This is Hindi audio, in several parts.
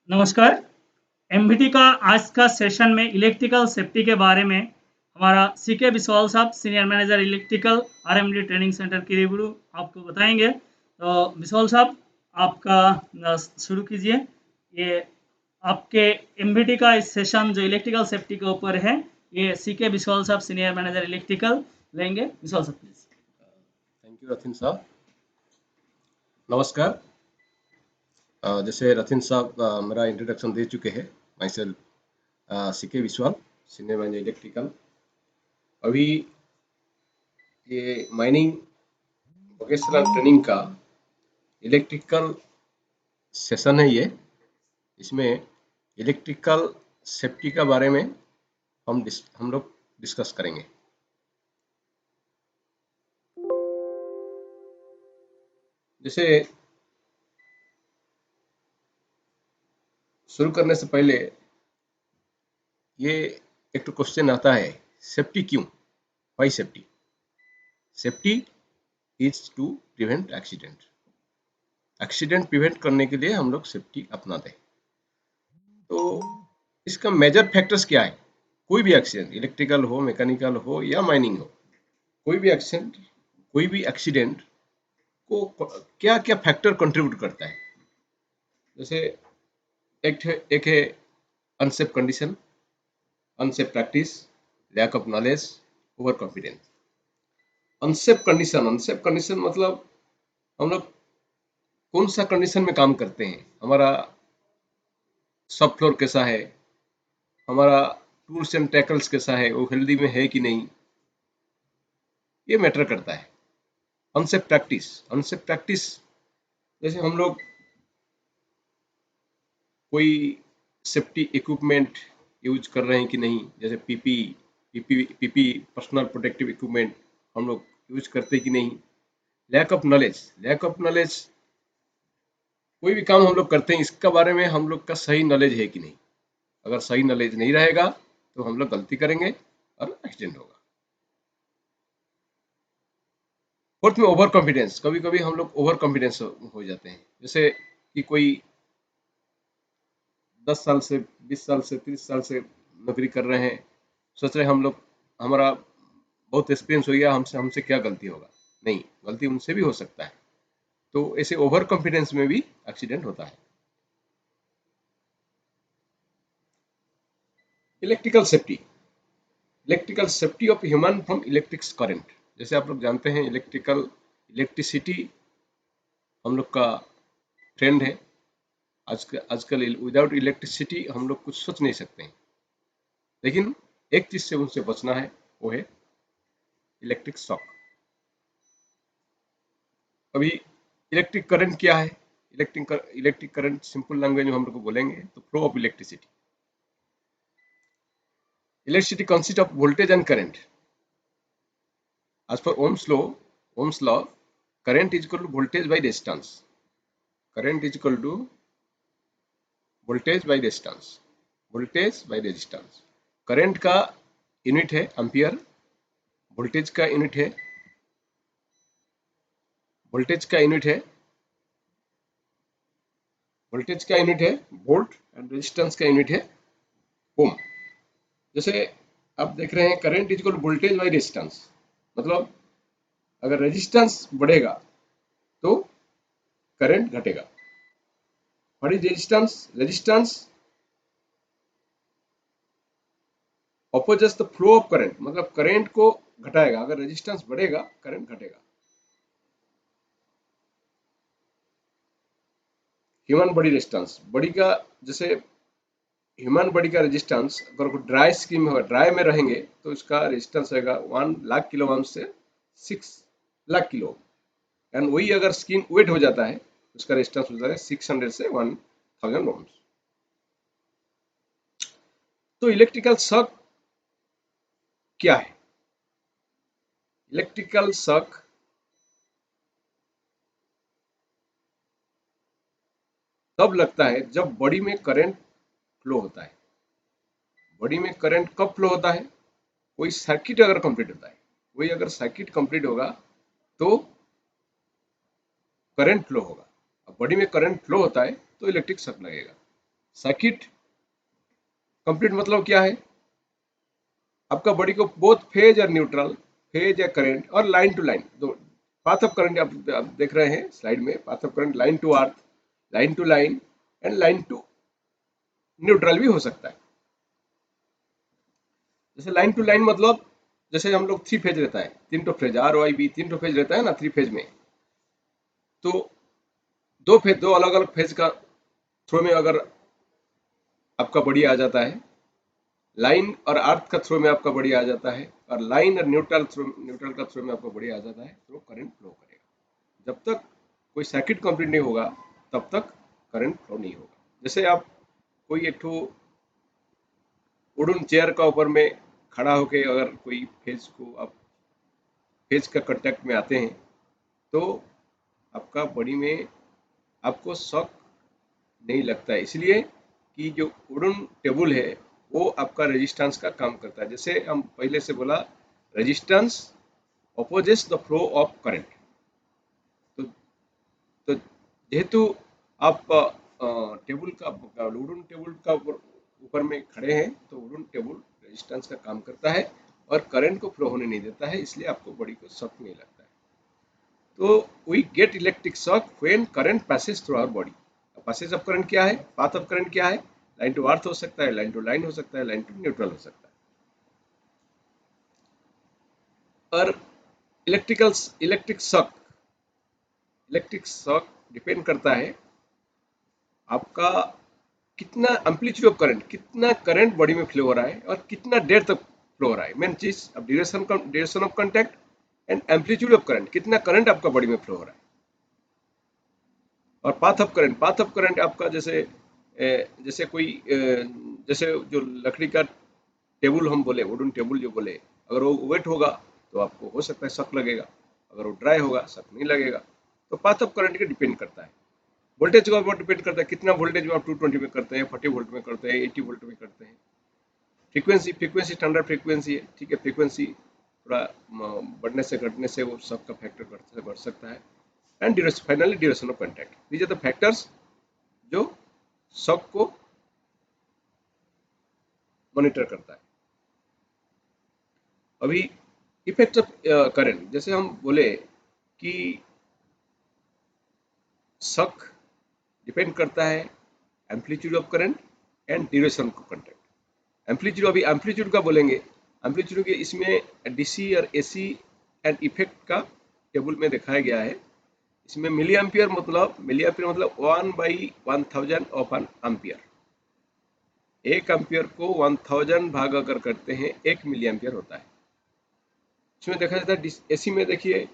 नमस्कार। एमवीटी का आज का सेशन में इलेक्ट्रिकल सेफ्टी के बारे में हमारा सीके विश्वाल साहब senior manager electrical RMD training centre की रिव्यू आपको बताएंगे। तो विश्वाल साहब आपका शुरू कीजिए। ये आपके एमवीटी का इस सेशन जो इलेक्ट्रिकल सेफ्टी के ऊपर है, ये सीके विश्वाल साहब सीनियर मैनेजर इलेक्ट्रिकल लेंगे। विश्वाल साहब प्लीज। थैंक यू रथिन साहब। नमस्कार। जैसे रथिन साहब मेरा इंट्रोडक्शन दे चुके हैं। Myself CK Vishwal, senior manager electrical. अभी ये माइनिंग वोकेशनल ट्रेनिंग का इलेक्ट्रिकल सेशन है। ये इसमें इलेक्ट्रिकल सेफ्टी के बारे में हम लोग डिस्कस करेंगे। जैसे शुरू करने से पहले ये एक तो क्वेश्चन आता है, सेफ्टी क्यों? Why safety? Safety is to prevent accident. Accident prevent करने के लिए हम लोग सेफ्टी अपनाते हैं। तो इसका मेजर फैक्टर्स क्या है? कोई भी एक्सीडेंट, इलेक्ट्रिकल हो, मैकेनिकल हो या माइनिंग हो, कोई भी एक्सीडेंट को क्या क्या फैक्टर कंट्रीब्यूट करता है? जैसे एक है unsafe condition, unsafe practice, lack of knowledge, over confidence. Unsafe condition मतलब हम लोग कौन सा कंडीशन में काम करते हैं, हमारा सब फ्लोर कैसा है, हमारा टूल्स एंड टैकल्स कैसा है, वो हेल्दी में है कि नहीं, ये मैटर करता है। अनसेफ प्रैक्टिस जैसे हम लोग कोई सेफ्टी इक्विपमेंट यूज कर रहे हैं कि नहीं, जैसे पीपी पर्सनल प्रोटेक्टिव इक्विपमेंट हम लोग यूज करते कि नहीं। लैक ऑफ नॉलेज, कोई भी काम हम लोग करते हैं इसका बारे में हम लोग का सही नॉलेज है कि नहीं। अगर सही नॉलेज नहीं रहेगा तो हम लोग गलती करेंगे और एक्सीडेंट होगा। फोर्थ में ओवर कॉन्फिडेंस, कभी कभी हम लोग ओवर कॉन्फिडेंस हो जाते हैं। जैसे कि कोई 10 साल से 20 साल से 30 साल से नौकरी कर रहे हैं, सोच रहे हम लोग हमारा बहुत एक्सपीरियंस हो गया, हमसे क्या गलती होगा। नहीं, गलती उनसे भी हो सकता है। तो ऐसे ओवर कॉन्फिडेंस में भी एक्सीडेंट होता है। Electrical safety of human from electric current. जैसे आप लोग जानते हैं इलेक्ट्रिसिटी हम लोग का ट्रेंड है। आजकल विदाउट इलेक्ट्रिसिटी हम लोग कुछ सोच नहीं सकते हैं। लेकिन एक चीज से उनसे बचना है, वो है इलेक्ट्रिक शॉक। अभी इलेक्ट्रिक करंट क्या है? इलेक्ट्रिक करंट सिंपल लैंग्वेज में हम लोग को बोलेंगे तो flow of electricity. Electricity consist of voltage and current. As per Ohm's law, current is equal to voltage by resistance. Current is equal to voltage by resistance. Voltage by resistance. Current का यूनिट है एम्पियर, वोल्टेज का यूनिट है वोल्ट एंड रेजिस्टेंस का यूनिट है ओम। जैसे आप देख रहे हैं current is equal to voltage by resistance, मतलब अगर रेजिस्टेंस बढ़ेगा तो करंट घटेगा। What is resistance opposites the flow of current, मतलब करंट को घटाएगा। अगर रेजिस्टेंस बढ़ेगा करंट घटेगा। ह्यूमन बॉडी रेजिस्टेंस, बॉडी का जैसे ह्यूमन बॉडी का रेजिस्टेंस अगर ड्राई स्किन में होगा, ड्राई में रहेंगे तो इसका रेजिस्टेंस रहेगा 1 लाख किलो ओम से 6 लाख किलो। एंड वही अगर स्किन वेट हो जाता है उसका रेजिस्टेंस हो जाता है 600 से 1000 ओम्स। तो इलेक्ट्रिकल शॉक क्या है? इलेक्ट्रिकल शॉक तब लगता है जब बॉडी में करंट फ्लो होता है। बॉडी में करंट कब फ्लो होता है? कोई सर्किट अगर कंप्लीट होता है, वही अगर सर्किट कंप्लीट होगा तो करंट फ्लो होगा। अब बॉडी में करंट फ्लो होता है तो इलेक्ट्रिक शॉक लगेगा। सर्किट कंप्लीट मतलब क्या है, आपका बॉडी को बोथ फेज और न्यूट्रल, फेज या करंट और लाइन टू लाइन, दो पाथ ऑफ करंट आप देख रहे हैं स्लाइड में, path of current line to earth, line to line and line to neutral भी हो सकता है। जैसे लाइन टू लाइन मतलब जैसे हम लोग 3 फेज रहता है, 3 तो फेज आर वाई बी 3 तो फेज रहता है ना 3 फेज में, तो 2 फेज, 2 अलग अलग फेज का थ्रू में अगर आपका बॉडी आ जाता है, लाइन और अर्थ का थ्रू में आपका बॉडी आ जाता है, और लाइन और न्यूट्रल का थ्रू में आपका बॉडी आ जाता है, तो करंट फ्लो करेगा। जब तक कोई सर्किट कंप्लीट नहीं होगा तब तक करंट फ्लो नहीं होगा। जैसे आप कोई एक ठो वुडन चेयर का ऊपर में खड़ा होके अगर कोई फेज को आप फेज का कांटेक्ट में आते हैं तो आपका बॉडी में आपको शॉक नहीं लगता है, इसलिए कि जो वुडन टेबल है वो आपका रेजिस्टेंस का काम करता है। जैसे हम पहले से बोला, resistance opposes the flow of current. तो जेहेतु आप टेबल का वुडन टेबल का ऊपर में खड़े हैं तो वुडन टेबल रेजिस्टेंस का काम करता है और करंट को फ्लो होने नहीं देता है, इसलिए आपको बॉडी को शॉक नहीं लगता है। तो we get electric shock when current passage through our body. Passage of current क्या है, पाथ ऑफ करंट क्या है, लाइन टू अर्थ हो सकता है, लाइन टू लाइन हो सकता है, लाइन टू न्यूट्रल हो सकता है। और इलेक्ट्रिक शॉक डिपेंड करता है आपका कितना एम्पलीट्यूड ऑफ करंट, कितना करंट बॉडी में फ्लो हो रहा है और कितना देर तक फ्लो हो रहा है। मेन चीज अब duration of contact and amplitude of current, कितना करंट आपका बॉडी में फ्लो हो रहा है। और पाथ ऑफ करंट आपका जैसे कोई जैसे जो लकड़ी का टेबल हम बोले, वुडन टेबल जो बोले, अगर वो वेट होगा तो आपको हो सकता है शॉक लगेगा, अगर वो ड्राई होगा शॉक नहीं लगेगा। तो पाथ ऑफ करंट के डिपेंड करता है। वोल्टेज का ऊपर डिपेंड करता है, कितना वोल्टेज में आप 220 में करते हैं, 40 वोल्ट में करते हैं, 80 वोल्ट में करते हैं। फ्रीक्वेंसी स्टैंडर्ड फ्रीक्वेंसी है, ठीक है। फ्रीक्वेंसी थोड़ा बढ़ने से घटने से वो शॉक का फैक्टर बढ़ सकता है। And finally duration of contact, these are the factors जो शॉक को मॉनिटर करता है। अभी इफेक्ट ऑफ करंट, जैसे हम बोले कि शॉक डिपेंड करता है amplitude of current and duration of contact. Amplitude का बोलेंगे, एम्पलीट्यूड के इसमें डीसी और एसी एंड इफेक्ट का टेबल में दिखाया गया है। इसमें मिली एम्पियर मतलब 1/1000 ऑफ एन एम्पियर। 1 एम्पियर को 1000 भाग अगर करते हैं 1 मिली एम्पियर होता है। इसमें देखा जाता है एसी में देखिए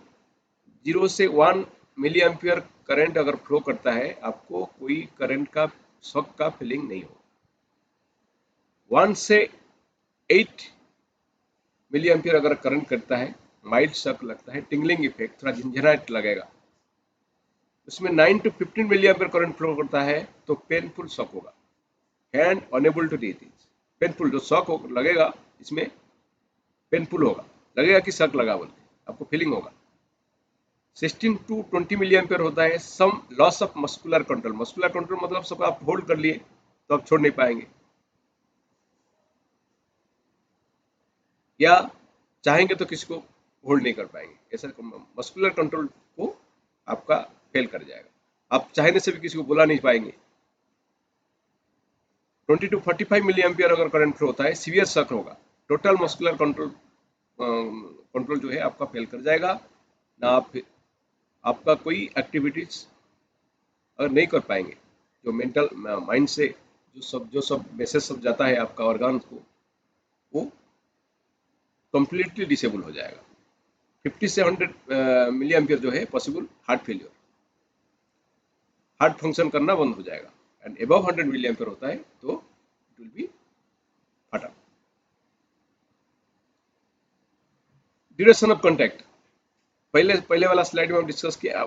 0 से 1 मिली एम्पियर करंट अगर फ्लो करता है आपको कोई करंट का शॉक का फीलिंग नहीं हो। 1 से 8 मिली एम्पियर अगर करंट करता है माइल्ड शॉक लगता है, टिंगलिंग इफेक्ट, थोड़ा झंझनाहट लगेगा। उसमें 9 to 15 milli ampere current flow करता है तो पेनफुल शॉक होगा, hand unable to reach. Painful जो शॉक लगेगा इसमें पेनफुल होगा, लगेगा कि शॉक लगा बोल के आपको फीलिंग होगा। 16 to 20 मिली एम्पियर होता है सम loss of muscular control. Muscular control मतलब सब आप होल्ड कर लिए तो आप छोड़ नहीं पाएंगे, या चाहेंगे तो किसी को होल्ड नहीं कर पाएंगे, ऐसा मस्कुलर कंट्रोल को आपका फेल कर जाएगा। आप चाहने से भी किसी को बुला नहीं पाएंगे। 20 to 45 मिली एम्पियर अगर करंट फ्लो होता है सीवियर शॉक होगा, टोटल मस्कुलर कंट्रोल जो है आपका फेल कर जाएगा ना, आपका कोई एक्टिविटीज अगर नहीं कर पाएंगे। जो मेंटल माइंड से जो सब मैसेज सब जाता है आपका ऑर्गन को, वो कंप्लीटली डिसेबल हो जाएगा। 50 से 100 मिली एम्पियर जो है possible heart failure, heart function करना बंद हो जाएगा। एंड अबव 100 मिली एम्पियर होता है तो इट विल बी फटा। ड्यूरेशन ऑफ कांटेक्ट, पहले वाला स्लाइड में हम डिस्कस किया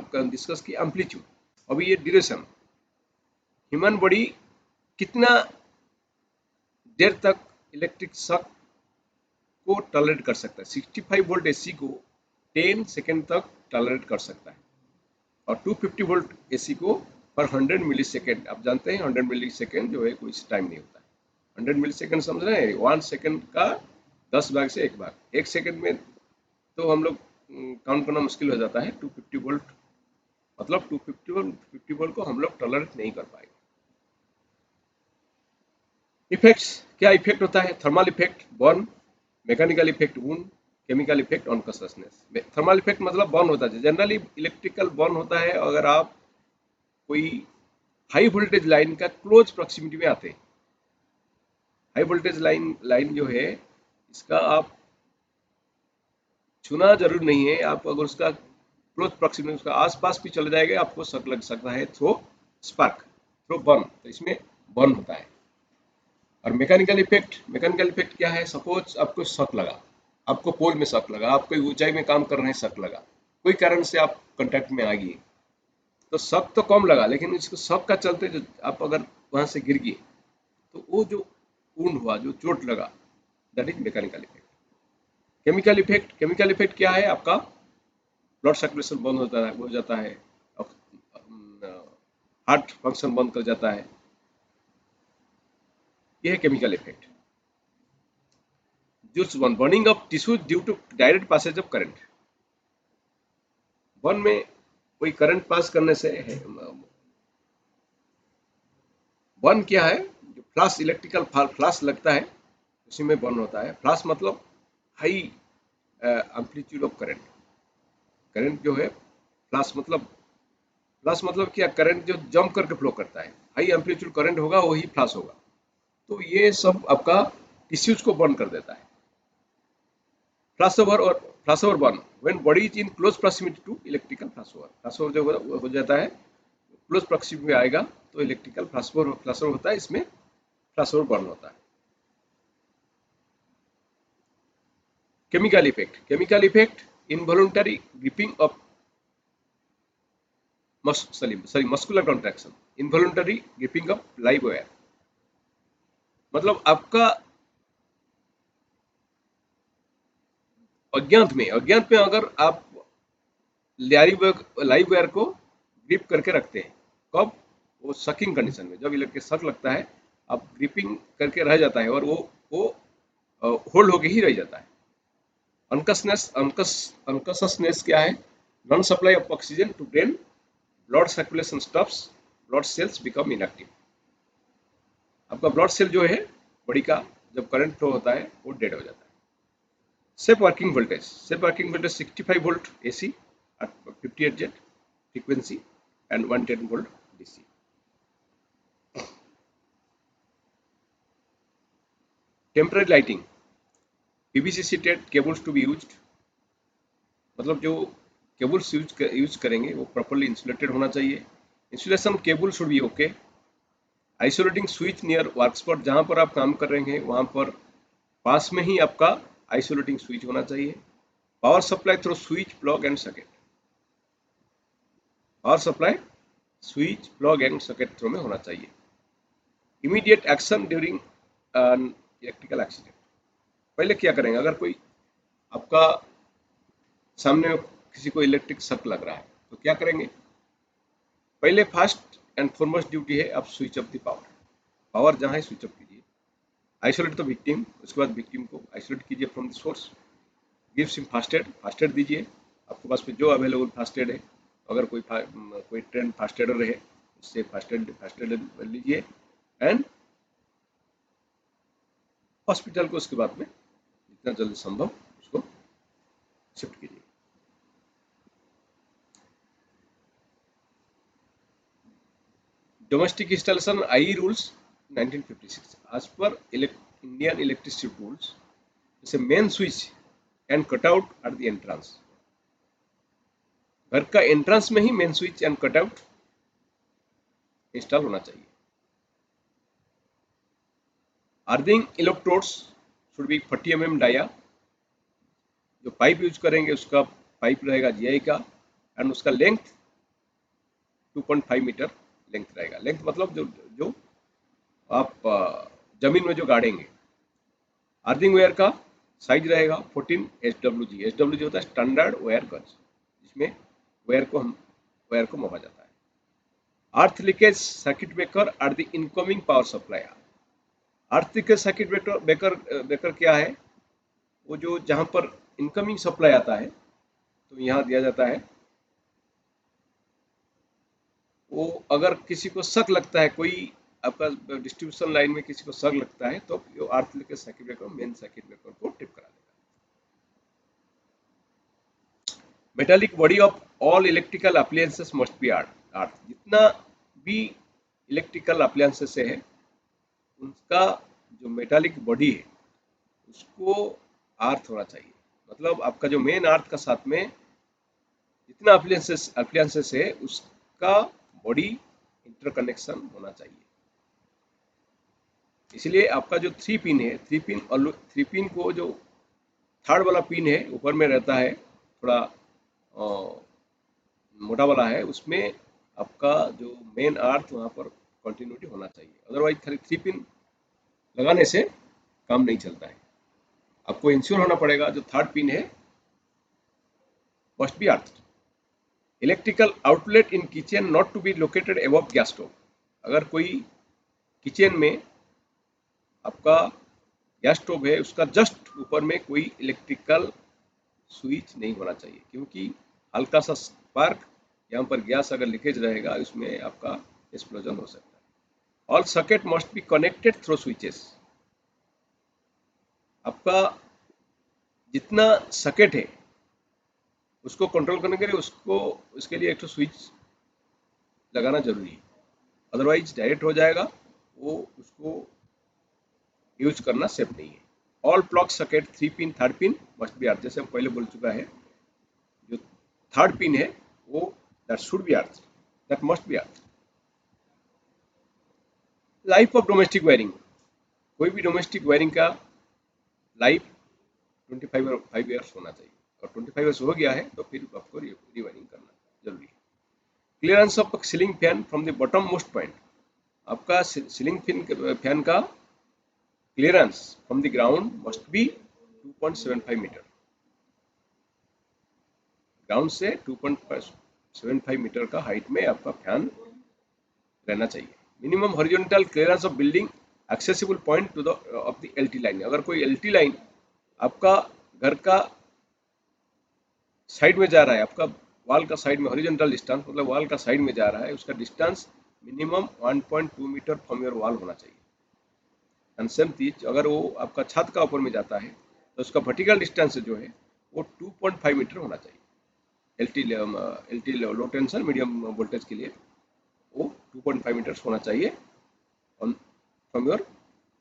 एम्पलीट्यूड, अभी ये ड्यूरेशन। ह्यूमन बॉडी कितना देर तक इलेक्ट्रिक शॉक को टॉलरेट कर सकता है। 65 वोल्ट एसी को 10 सेकेंड तक टॉलरेट कर सकता है और 250 वोल्ट एसी को पर 100 मिली सेकेंड। आप जानते हैं 100 मिली सेकेंड जो है कोई टाइम नहीं होता है। 100 मिली सेकेंड समझ रहे हैं, 1 सेकेंड का 10 भाग से 1 भाग। 1 सेकेंड में तो हम लोग काउंट करना मुश्किल हो जाता है। 250 वोल्ट मतलब 250 वोल्ट को हम लोग टॉलरेट नहीं कर पाएंगे। इफेक्ट्स, क्या इफेक्ट होता है? Thermal effect burn, mechanical effect wound, chemical effect on consciousness. Thermal effect मतलब बर्न होता है, जनरली इलेक्ट्रिकल बर्न होता है अगर आप कोई हाई वोल्टेज लाइन का क्लोज प्रॉक्सिमिटी में आते हैं। हाई वोल्टेज लाइन जो है इसका आप छूना जरूर नहीं है, आप अगर उसका क्लोज प्रॉक्सिमिटी उसका आसपास भी चले जाएगा आपको शक लग सकता है थ्रो स्पार्क, थ्रो बर्न, तो इसमें बर्न होता है। और मैकेनिकल इफेक्ट क्या है? सपोज आपको शक लगा, आपको पोल में शक लगा, आप कोई ऊंचाई में काम कर रहे हैं, शक लगा, कोई कारण से आप कांटेक्ट में आ गए, तो शक तो कम लगा लेकिन इसको शक का चलते जो आप अगर वहां से गिर गए तो वो जो वुंड हुआ, जो चोट लगा, that is mechanical effect. Chemical effect क्या है? आपका ब्लड सर्कुलेशन बंद हो जाता है, हार्ट फंक्शन बंद कर जाता है, यह है केमिकल इफेक्ट। जो burning of tissue due to direct Passage of current, burn में कोई करंट पास करने से है। बर्न क्या है? जो फ्लैश, इलेक्ट्रिकल फ्लैश लगता है उसी में बर्न होता है। फ्लैश मतलब high amplitude of current. Current जो है फ्लैश मतलब क्या? करंट जो जंप करके फ्लो करता है, हाई एम्पलीट्यूड करंट होगा वही फ्लैश होगा। तो ये सब आपका टिश्यूज को बर्न कर देता है। Flashover burn when body is in close proximity to electrical flashover जो हो जाता है क्लोज प्रॉक्सिमिटी में आएगा तो इलेक्ट्रिकल फ्लैशओवर होता है, इसमें फ्लैशओवर बर्न होता है। Chemical effect involuntary gripping of muscular contraction, involuntary gripping of live wire, मतलब आपका अज्ञात में अगर आप लाइव वायर को ग्रिप करके रखते हैं, कब? वो सकिंग कंडीशन में, जब इलेक्ट्रिक शक लगता है आप ग्रिपिंग करके रह जाता है और वो होल्ड होके ही रह जाता है। अनकॉन्शसनेस क्या है? Non supply of oxygen to brain, blood circulation stops, blood cells become inactive. आपका ब्लड सेल जो है बॉडी का, जब करंट फ्लो होता है वो डेड हो जाता है। Safe working voltage 65 volt AC at 50 Hz frequency and 110 volt DC। Temporary lighting, PVC sheeted cables to be used, मतलब जो केबल्स यूज करेंगे वो प्रॉपर्ली इंसुलेटेड होना चाहिए। Insulation cable should be okay. Isolating switch near work spot, जहाँ पर आप काम कर रहे हैं वहाँ पर पास में ही आपका आइसोलेटिंग स्विच होना चाहिए। Power supply through switch plug and socket, power supply switch plug and socket through में होना चाहिए। Immediate action during an electrical accident, पहले क्या करेंगे? अगर कोई आपका सामने किसी को इलेक्ट्रिक शॉक लग रहा है तो क्या करेंगे? पहले फर्स्ट एंड फॉरमोस्ट ड्यूटी है आप स्विच ऑफ द पावर जहाँ है स्विच ऑफ कीजिए। आइसोलेट द विक्टिम, उसके बाद विक्टिम को आइसोलेट कीजिए from the source. Gives him first aid दीजिए, आपके पास में जो अवेलेबल फर्स्ट एड है, अगर कोई ट्रेंड फर्स्ट एडर रहे उससे फर्स्ट एड लीजिए एंड हॉस्पिटल को उसके बाद में जितना जल्दी संभव उसको शिफ्ट कीजिए। Domestic installation I rules 1956, as per Indian electricity rules, जैसे main switch and cutout at the entrance, घर का एंट्रेंस में ही main switch and cutout install होना चाहिए। Earthing electrodes should be 40 mm dia, जो पाइप यूज करेंगे उसका पाइप रहेगा GI का एंड उसका लेंथ 2.5 मीटर लेंथ रहेगा। लेंथ मतलब जो आप जमीन में जो गाड़ेंगे। अर्थिंग वेयर का साइज रहेगा 14 SWG। SWG होता है स्टैंडर्ड वेयर गज, जिसमें वेयर को मापा जाता है। अर्थ leakage circuit breaker are the incoming power supply. Earth leakage circuit breaker क्या है? वो जो जहां पर इनकमिंग सप्लाई आता है, तो यहाँ दिया जाता है, वो अगर किसी को शक लगता है, कोई आपका डिस्ट्रीब्यूशन लाइन में किसी को शक लगता है, तो वो earth leakage circuit breaker main circuit breaker को ट्रिप करा देगा। Metallic body of all electrical appliances must be earth. जितना भी इलेक्ट्रिकल अप्लायंसेस है, उनका जो मेटालिक बॉडी है उसको अर्थ होना चाहिए। मतलब आपका जो मेन अर्थ का साथ में जितना अप्लायंसेस है उसका बॉडी इंटरकनेक्शन होना चाहिए। इसलिए आपका जो 3 पिन है, 3 पिन को जो थर्ड वाला पिन है ऊपर में रहता है, थोड़ा मोटा वाला है, उसमें आपका जो मेन अर्थ वहाँ पर कंटिन्यूटी होना चाहिए। अदरवाइज खाली 3 पिन लगाने से काम नहीं चलता है। आपको इंश्योर होना पड़ेगा जो थर्ड पिन है must be earth. Electrical outlet in kitchen not to be located above gas stove. अगर कोई किचन में आपका गैस स्टोव है, उसका जस्ट ऊपर में कोई इलेक्ट्रिकल स्विच नहीं होना चाहिए, क्योंकि हल्का सा स्पार्क यहाँ पर गैस अगर लीकेज रहेगा, उसमें आपका एक्सप्लोजन हो सकता है। All circuit must be connected through switches. आपका जितना सर्किट है उसको कंट्रोल करने के लिए उसके लिए एक तो स्विच लगाना जरूरी है, अदरवाइज डायरेक्ट हो जाएगा, वो उसको यूज करना सेफ नहीं है। All plug circuit 3 pin third pin must be earth. जैसे हम पहले बोल चुका है, जो थर्ड पिन है वो that should be earth, that must be earth. Life of domestic wiring. कोई भी डोमेस्टिक वायरिंग का लाइफ 25 ईयर्स होना चाहिए, और 25 ईयर्स हो गया है तो फिर आपको रिवायरिंग करना जरूरी है। Clearance of ceiling fan from the bottom most point. आपका सीलिंग फैन का clearance from the ground must be 2.75 metre. Ground से 2.75 मीटर का हाइट में आपका फैन रहना चाहिए। Minimum horizontal clearance of building accessible point two the of the LT line. अगर कोई एलटी लाइन आपका घर का साइड में जा रहा है, आपका वॉल का साइड में हॉरिजॉन्टल डिस्टेंस, मतलब वॉल का साइड में जा रहा है, उसका distance minimum 1.2 metre from your wall होना चाहिए। एंड सेम चीज अगर वो आपका छत का ऊपर में जाता है, तो उसका वर्टिकल डिस्टेंस जो है वो 2.5 मीटर होना चाहिए। एलटी लो टेंशन मीडियम वोल्टेज के लिए वो 2.5 मीटर्स होना चाहिए from your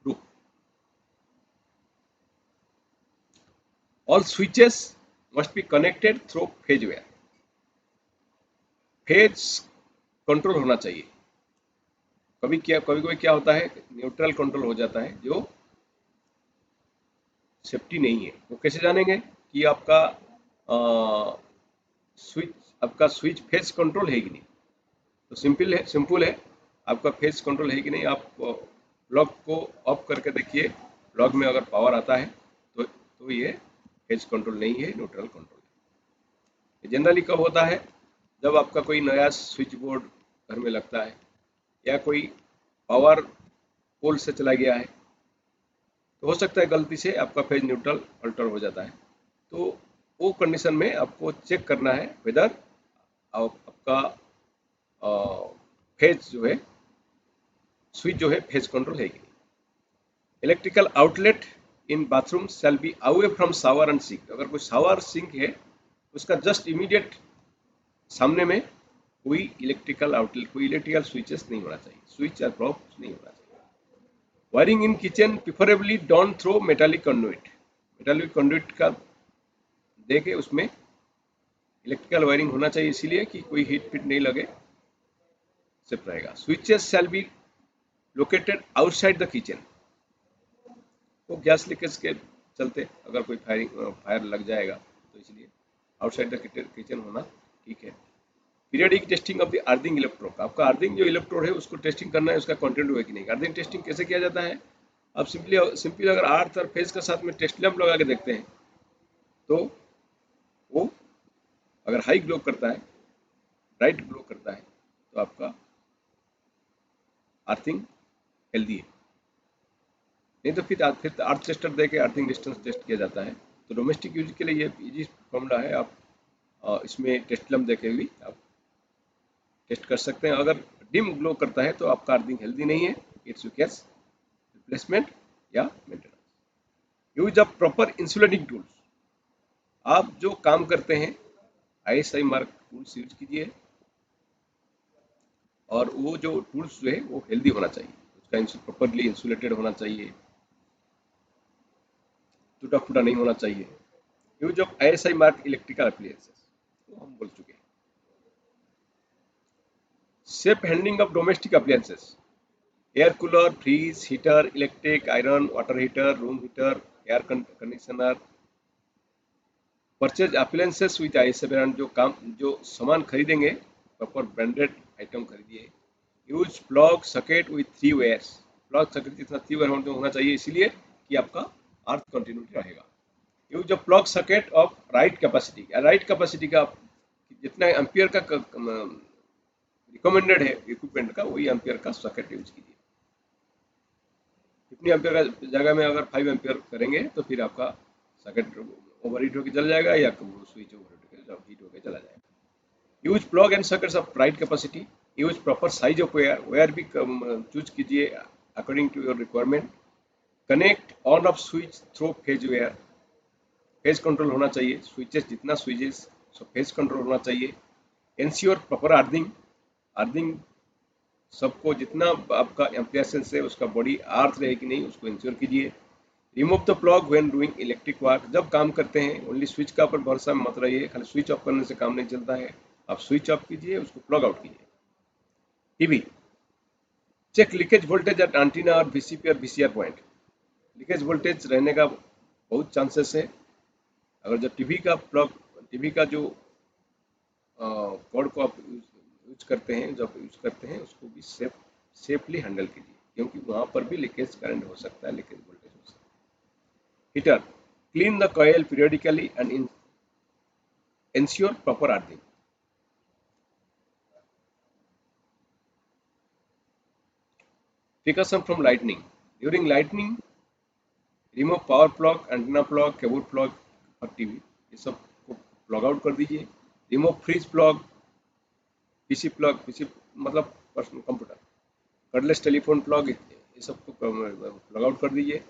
roof. All switches must be connected through phase where. Phase control होना चाहिए। कभी कभी क्या होता है, न्यूट्रल कंट्रोल हो जाता है, जो सेफ्टी नहीं है। वो कैसे जानेंगे कि आपका स्विच फेज कंट्रोल है कि नहीं? तो सिंपल है, आपका फेज कंट्रोल है कि नहीं, आप प्लग को ऑफ करके देखिए। प्लग में अगर पावर आता है तो ये फेज कंट्रोल नहीं है, न्यूट्रल कंट्रोल है। जनरली कब होता है? जब आपका कोई नया स्विच बोर्ड घर में लगता है, या कोई पावर पोल से चला गया है, तो हो सकता है गलती से आपका फेज न्यूट्रल अल्टर हो जाता है। तो वो कंडीशन में आपको चेक करना है वेदर आपका फेज जो है, स्विच जो है फेज कंट्रोल है कि नहीं। Electrical outlet in bathroom shall be away from shower and sink. अगर कोई शावर सिंक है, उसका जस्ट इमीडिएट सामने में कोई इलेक्ट्रिकल आउटलेट, कोई इलेक्ट्रिकल स्विचेस नहीं होना चाहिए, स्विच या प्लग नहीं होना चाहिए। Wiring in kitchen preferably done through metallic conduit. Metallic conduit का देके उसमें इलेक्ट्रिकल वायरिंग होना चाहिए, इसीलिए कि कोई हीट फिट नहीं लगे, सेफ रहेगा। Switches shall be located outside the kitchen. तो गैस लीकेज के चलते अगर कोई फायर लग जाएगा, तो इसलिए आउटसाइड द किचन होना ठीक है। Periodic testing of the earthing electrode. आपका अर्थिंग जो इलेक्ट्रोड है उसको टेस्टिंग करना है, उसका कंटेंट हुआ कि नहीं। अर्थिंग टेस्टिंग कैसे किया जाता है? आप सिंपली अगर अर्थ और फेज के साथ में टेस्ट लैंप लगा के देखते हैं, तो वो अगर हाई ग्लो करता है, ब्राइट ग्लो करता है, तो आपका अर्थिंग हेल्दी है, नहीं तो फिर अर्थ टेस्टर दे के अर्थिंग डिस्टेंस टेस्ट किया जाता है। तो डोमेस्टिक यूज के लिए ये इजी फॉर्मूला है, आप इसमें टेस्टलम देके भी आप टेस्ट कर सकते हैं। अगर डिम ग्लो करता है तो आपका अर्थिंग हेल्दी नहीं है, इट्स रिक्वायर्स रिप्लेसमेंट या maintenance. Use of proper insulating tools, आप जो काम करते हैं ISI मार्क टूल्स यूज कीजिए, और वो जो टूल्स जो है वो हेल्दी होना चाहिए, उसका प्रॉपरली इंसुलेटेड होना चाहिए, टूटा फूटा नहीं होना चाहिए। Use of ISI mark electrical appliances, वो हम बोल चुके हैं। Safe handling of domestic appliances, air cooler, freeze, heater, electric iron, water heater, room heater, air conditioner. Purchase appliances with ISI brand, जो सामान खरीदेंगे प्रॉपर ब्रांडेड आइटम खरीदिए। Use plug socket with 3 wires, plug socket जितना 3 वायर होना चाहिए, इसलिए कि आपका अर्थ कंटिन्यूटी रहेगा। Use of plug socket of right capacity, right capacity का जितना एम्पियर का रिकमेंडेड है इक्विपमेंट का, वही एम्पियर का सॉकेट यूज कीजिए। कितनी एम्पियर का जगह में अगर 5 एम्पियर करेंगे तो फिर आपका सॉकेट ओवर हीट होकर चला जाएगा, या स्विच ओवर हीट होकर चला जाएगा। Use plug and sockets of right capacity. Use proper size of wire भी चूज कीजिए according to your requirement. Connect on off switch through phase wire, phase control होना चाहिए, स्विचेस जितना स्विचेस सब फेज कंट्रोल होना चाहिए। इंश्योर प्रॉपर अर्थिंग, अर्थिंग सबको जितना आपका एप्लायंसेस है उसका बॉडी अर्थ रहे कि नहीं, उसको इंश्योर कीजिए। Remove the plug when doing electric work, जब काम करते हैं ओनली स्विच का ऊपर भरोसा मत रहिए, खाली स्विच ऑफ करने से काम नहीं चलता है, आप स्विच ऑफ कीजिए, उसको प्लग आउट कीजिए। TV, check leakage voltage at antenna और VCP और VCR पॉइंट, लीकेज वोल्टेज रहने का बहुत चांसेस है। अगर जब टीवी का जो कॉर्ड को आप यूज करते हैं, जब यूज करते हैं उसको भी सेफली हैंडल कीजिए, क्योंकि वहां पर भी लीकेज करंट हो सकता है, लीकेज वोल्टेज हो सकता है। Heater, clean the coil periodically and ensure proper earthing. Precaution from lightning, during lightning remove power plug, antenna plug, cable plug और टीवी, ये सब को प्लग आउट कर दीजिए। Remove fridge plug, PC plug, PC मतलब personal computer, cordless telephone plug, ये सब को प्लग आउट कर दीजिए।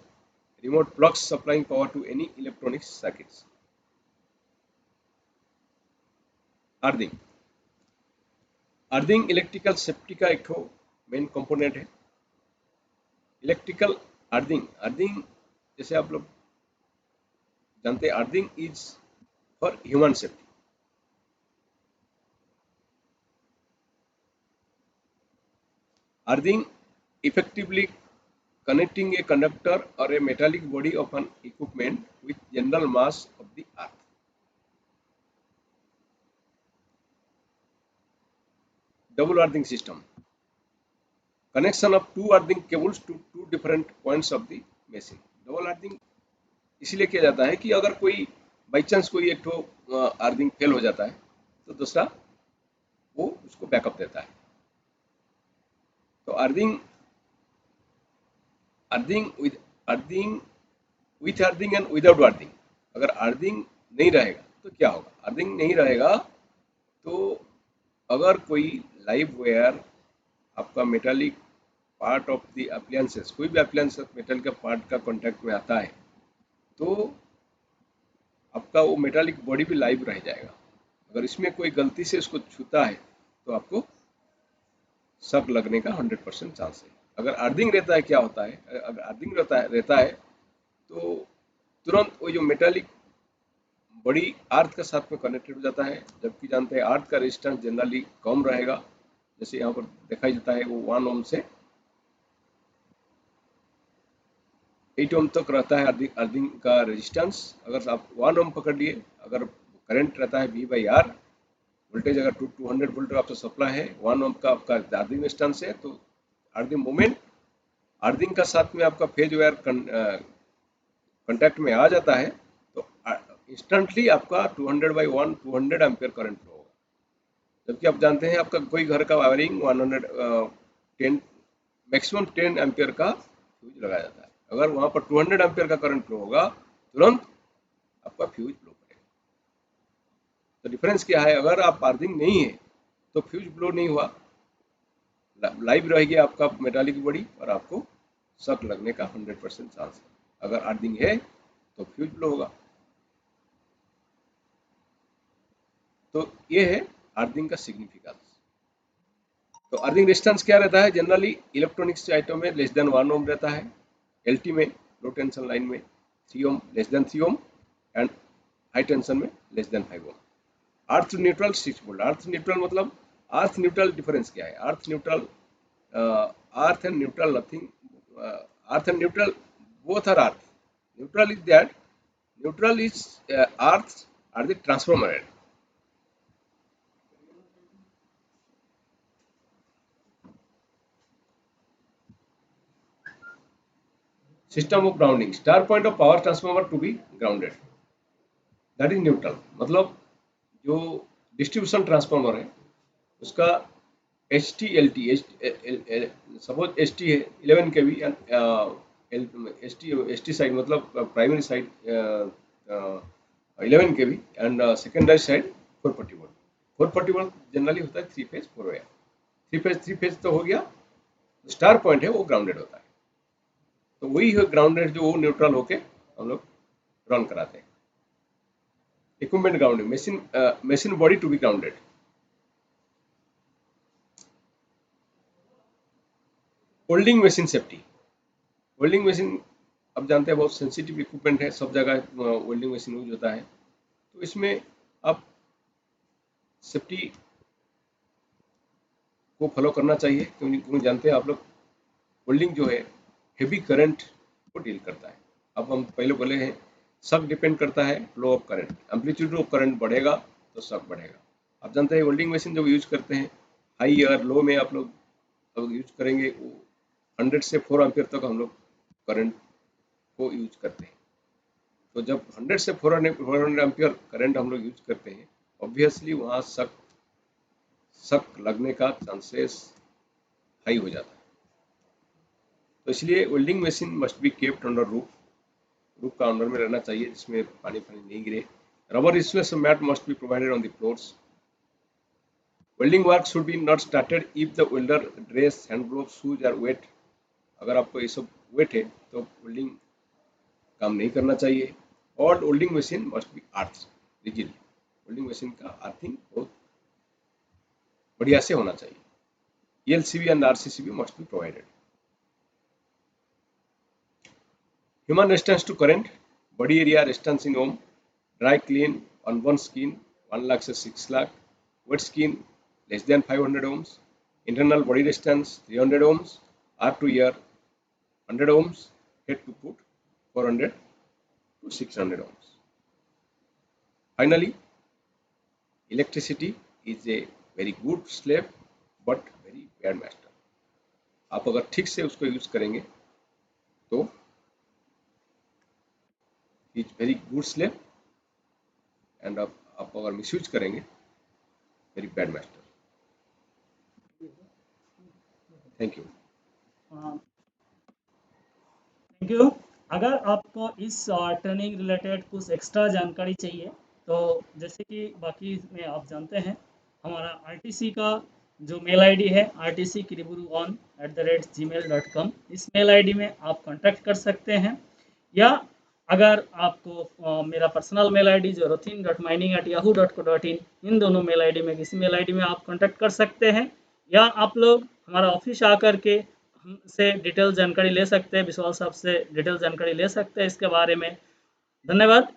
Remote plugs supplying power to any electronic circuits. Earthing, earthing electrical safety का एक मेन कंपोनेंट है। इलेक्ट्रिकल अर्थिंग, अर्थिंग जैसे आप लोग जानते हैं, earthing is for human safety. Earthing effectively connecting a conductor or a metallic body of an equipment with general mass of the earth. Double earthing system, connection of two earthing cables to two different points of the machine. Double earthing इसलिए किया जाता है कि अगर कोई बाई चांस कोई एक अर्थिंग फेल हो जाता है तो दूसरा वो उसको बैकअप देता है। तो earthing with earthing and without earthing, अगर अर्थिंग नहीं रहेगा तो क्या होगा? अर्थिंग नहीं रहेगा तो अगर कोई लाइव वायर आपका metallic part of the appliances, कोई भी अप्लायंस मेटल का पार्ट का कांटेक्ट में आता है तो आपका वो मेटालिक बॉडी भी लाइव रह जाएगा। अगर इसमें कोई गलती से उसको छूता है तो आपको शक लगने का 100% चांस है। अगर अर्थिंग रहता है, क्या होता है, अगर अर्थिंग रहता है तो तुरंत वो जो मेटालिक बॉडी अर्थ के साथ में कनेक्टेड हो जाता है, जबकि जानते हैं अर्थ का रेजिस्टेंस जनरली कम रहेगा। जैसे यहाँ पर दिखाई देता है वो 1 ओम से 8 ओम तक रहता है अर्थिंग का रेजिस्टेंस। अगर आप 1 ओम पकड़ लिए, अगर करंट रहता है V/R, वोल्टेज अगर 200 वोल्ट आपका सप्लाई है, 1 ओम का आपका अर्थिंग रेजिस्टेंस है, तो अर्थिंग मोमेंट अर्थिंग का साथ में आपका फेज वायर कांटेक्ट में आ जाता है तो इंस्टेंटली आपका 200/1 200 एम्पियर करंट फ्लो होगा। जबकि आप जानते हैं आपका कोई घर का वायरिंग 110 मैक्सिमम 10 एम्पियर का फ्यूज लगाया जाता है। अगर वहां पर 200 एम्पियर का करंट फ्लो होगा तुरंत आपका फ्यूज ब्लो करेगा। तो डिफरेंस क्या है, अगर आप अर्थिंग नहीं है तो फ्यूज ब्लो नहीं हुआ, लाइव रहेगी आपका मेटालिक बॉडी और आपको शॉक लगने का 100% चांस है। अगर अर्थिंग है तो फ्यूज ब्लो होगा। तो ये है अर्थिंग का सिग्निफिकेंस। तो अर्थिंग रेजिस्टेंस क्या रहता है, जनरली इलेक्ट्रॉनिक्स आइटम में लेस देन 1 ओम रहता है, एलटी में लो टेंशन लाइन में 3 ohm, less than 3 ohm, and high tension में less than 5 ohm. Earth neutral 6 volt. Earth neutral मतलब अर्थ न्यूट्रल डिफरेंस क्या है, earth neutral, earth and neutral nothing, earth and neutral both are earth. Neutral is that, neutral is earth are the transformer. System of grounding, star point of power transformer to be grounded, that is neutral. मतलब जो डिस्ट्रीब्यूशन ट्रांसफार्मर है उसका H T L T, suppose H T है 11 के वी, एस टी साइड मतलब प्राइमरी साइड 11 के we and secondary side 440 volt. 440 volt generally होता है 3 फेज 4 वायर। 3 फेज तो हो गया, स्टार पॉइंट है वो ग्राउंडेड होता है। तो वही है ग्राउंडेड जो वो न्यूट्रल होके हम लोग रन कराते हैं। Equipment grounding, machine body to be grounded. Welding machine safety, welding machine अब जानते हैं बहुत सेंसिटिव इक्विपमेंट है, सब जगह वेल्डिंग मशीन यूज होता है। तो इसमें आप सेफ्टी को फॉलो करना चाहिए, क्योंकि जानते हैं आप लोग वेल्डिंग जो है हेवी करंट को डील करता है। अब हम पहले बोले हैं शॉक डिपेंड करता है flow of current, amplitude of current बढ़ेगा तो शॉक बढ़ेगा। आप जानते हैं वेल्डिंग मशीन जब यूज करते हैं हाई और लो में आप लोग यूज करेंगे, वो 100 से 4 एम्पियर तक हम लोग करंट को यूज करते हैं। तो जब 100 से 400 एम्पियर करंट हम लोग यूज करते हैं, ऑब्वियसली वहाँ शक लगने का चांसेस हाई हो जाता है। तो इसलिए welding machine must be kept under roof, roof का अंडर में रहना चाहिए जिसमें पानी नहीं गिरे। Rubber insulation mat must be provided on the floors. Welding work should be not started if the welder dress, hand glove, shoes are wait. अगर आपको ये सब वेट है तो वेल्डिंग काम नहीं करना चाहिए। और welding machine must be earth rigid. Welding machine का अर्थिंग बहुत बढ़िया से होना चाहिए। LCB and RCCB must be provided. Human resistance to current, body area resistance in ohm, dry clean on one skin 1 lakh से 6 lakh, wet skin less than 500 ohms, internal body resistance 300 ohms, R to ear 100 ohms, head to foot 400 to 600 ohms. Finally, electricity is a very good slave but very bad master. आप अगर ठीक से उसको यूज करेंगे तो is very good slave, and आप अगर मिसयूज करेंगे very bad master. Thank you. Thank you. अगर आपको इस ट्रेनिंग रिलेटेड कुछ एक्स्ट्रा जानकारी चाहिए तो जैसे कि बाकी में आप जानते हैं हमारा आरटीसी का जो मेल आईडी है rtckiriburu1@gmail.com, इस मेल आईडी में आप कांटेक्ट कर सकते हैं। या अगर आपको मेरा पर्सनल मेल आईडी जो rothin.mining@yahoo.co.in, इन दोनों मेल आईडी में किसी मेल आईडी में आप कांटेक्ट कर सकते हैं, या आप लोग हमारा ऑफिस आकर के हमसे डिटेल जानकारी ले सकते हैं, विश्वास साहब से डिटेल जानकारी ले सकते हैं इसके बारे में। धन्यवाद।